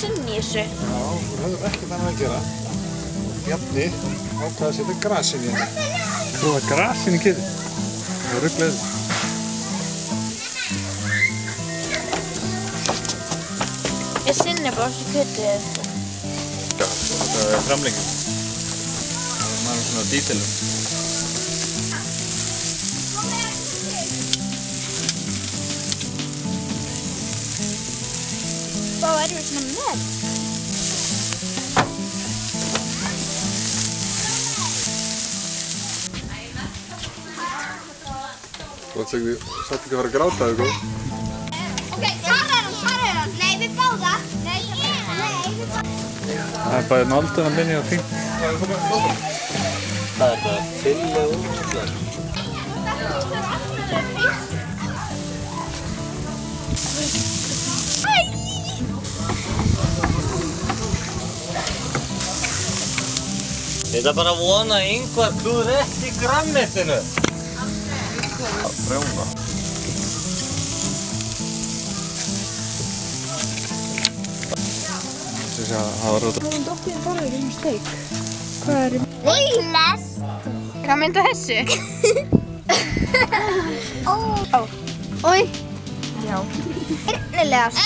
inn í þessu. Já, við höfum ekkert annað að gera. Bjarni ákvað að setja gras inn í hérna. Þú var gras inn í kjötið. Það var rugglega. Ég sinni bara þessu kjötið. Já, þetta er framlenging. Það er svona dítilum. Hvað erum við svona með? Þú ætti ekki að fara að gráta, eða góð? Ok, svara hann. Nei, við báða. Nei, við báða. Það er bara náldan að minni og fínt. Það er bara fyllir útlæð. Ég ætla bara að vona að Ingvar klúður ekki grænmetinu. Brjóna. Það var rót. Hvað er dóttirinn borðið í steik? Hvað er í... Veilast. Hvað mynda þessu? Ói. Já. Hryllilegast.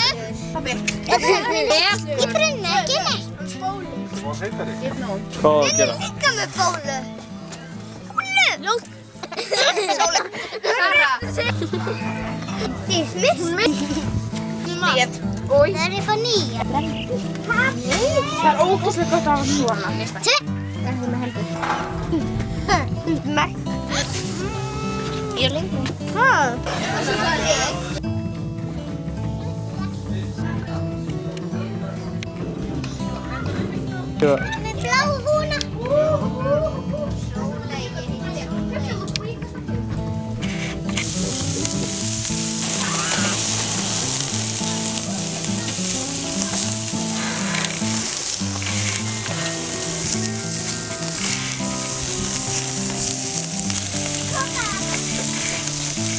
Pabbi. Ég brunni ekki neitt. Þú var heitari. Hvað á að gera? Líka með bólu. Bólu. Sóla. Þið smitt. Ói. Það er eitthvað nýja. Það er ógeðslega gott að hafa svona. Það er með hendur. Nei. Ég er lengur. Með bláu húna.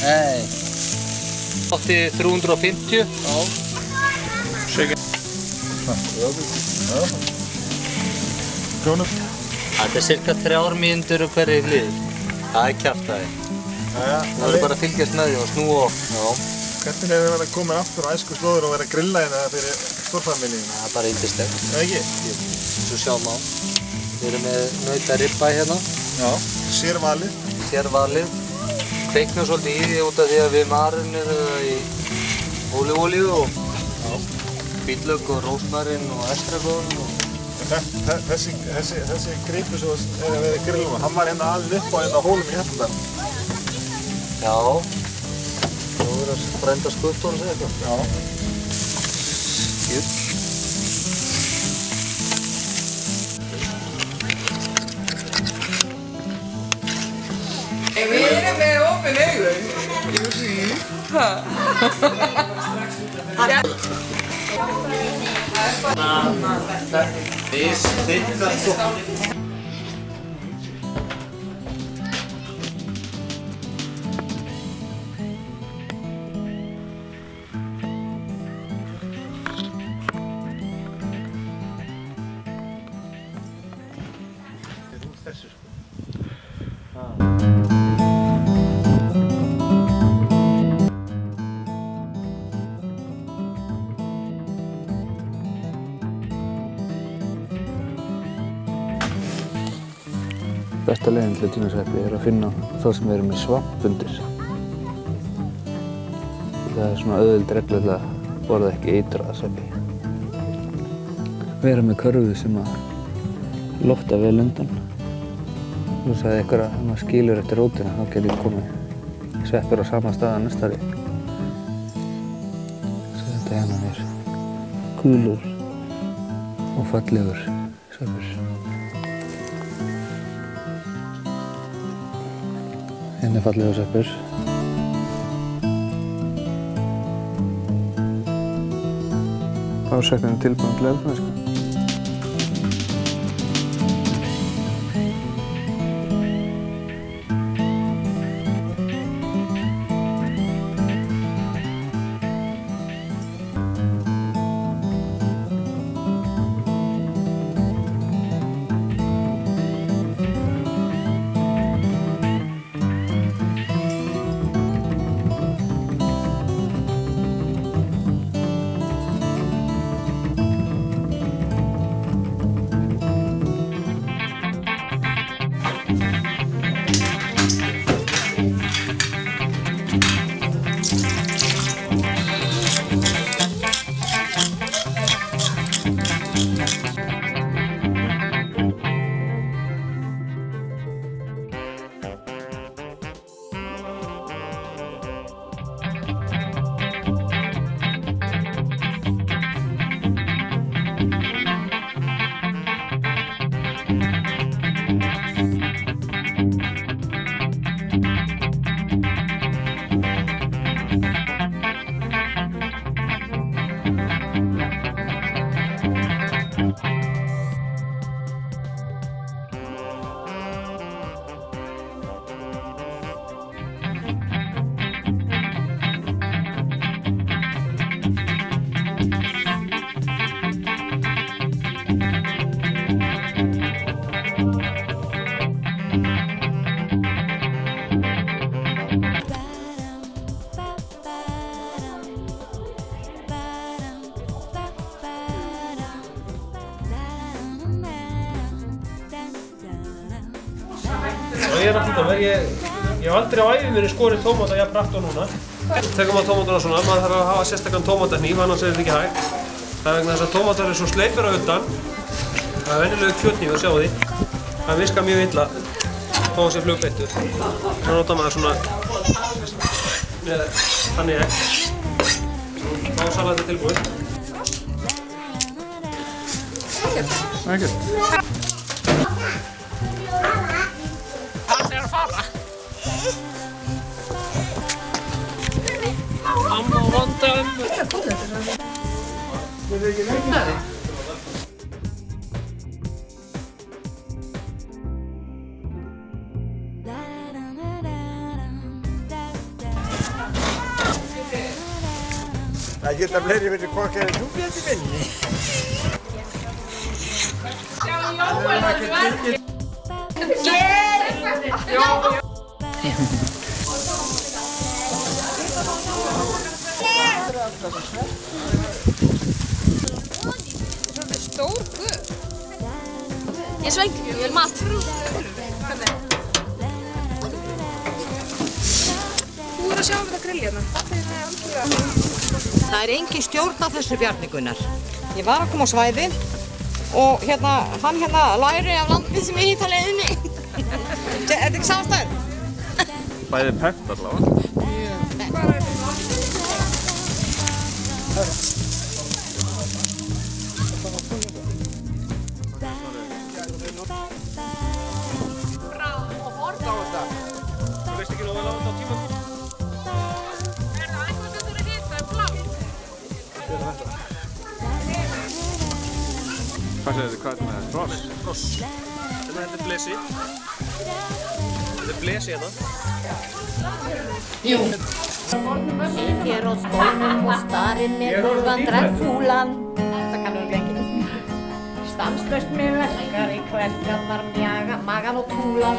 Nei. Átti 350. Já. Shaken. Krónum. Þetta er cirka 3 mínútur hverju hlið. Það er kjaftaði. Það verður bara að fylgjast með því og snúa of. Já. Hvernig hefur þið verið að koma aftur á æsku slóður og verið að grilla hérna fyrir stórfamilíuna? Það er bara yndislegt. Það ekki? Svo sjáum á. Við erum með nautaribba hérna. Já. Sérvalið. Sérvalið. Kveiknum svolítið í því út af því að við marinerum það í ólífuolíu og hvítlauk og rósmarín og estragon. Þessi gripur sem við grillum, hann var hérna alveg upp á hérna hólum í Hjaltadal. Já. Þú verður að brenda skuttónu sig eitthvað. Já. Skjút. Við erum með opin augun. Besta leiðin til Tunnasveppi er að finna þá sem eru með svamp undir. Það er svona auðveld regla til að borða ekki eitraða sveppi. Vera með körfu sem að lofta vel undan. Þú sagði eitthvað að ef maður skilur eftir rótina þá getur komið sveppir á sama stað að næsta ári. Svo þetta hérna er gulur og fallegur sveppur. Hérna er fallegur sveppur. Ásöknin er tilbúin til eldmennsku. ég er náttúrulega með, ég hef aldrei á ævi minni skorið tómata jafn hratt og núna. Tekum á tómatana svona, maður þarf að hafa sérstakann tómatahníf, annars er þetta ekki hægt. Það er vegna þess að tómatar eru svo sleipir á utan. Það er venjulegu kjötníf, sjáu því. Það virkar mjög illa, þó að sé flugbeittur. Svo notar maður svona, þannig ekki. Þá er salatið tilbúið. Ekkert. Amma og vanda ömmu. Það geta fleiri verið kokkar en þú getur vinni. Stór guð. Ég sveng, ég vil mat. Þú er að sjá þetta grill hérna. Það er engin stjórn á þessu, Bjarni Gunnar. Ég var að koma á svæðið og fann læri af landmið sem er í það leiðinni. Er þetta ekki samstæð? Bæði peppt allavega. Þú veist ekki nógu vel á þetta á tíma? Hvað segir þið? Hvað er þetta með? Fross? Fross. Þetta er blesi. Þetta er blesi hérna. Sit hér á stólnum og starir mér hurðan dreggfúlan. Þetta kannur ekki. Stanslaust mér verkar í kvelgarnar magan og túlan.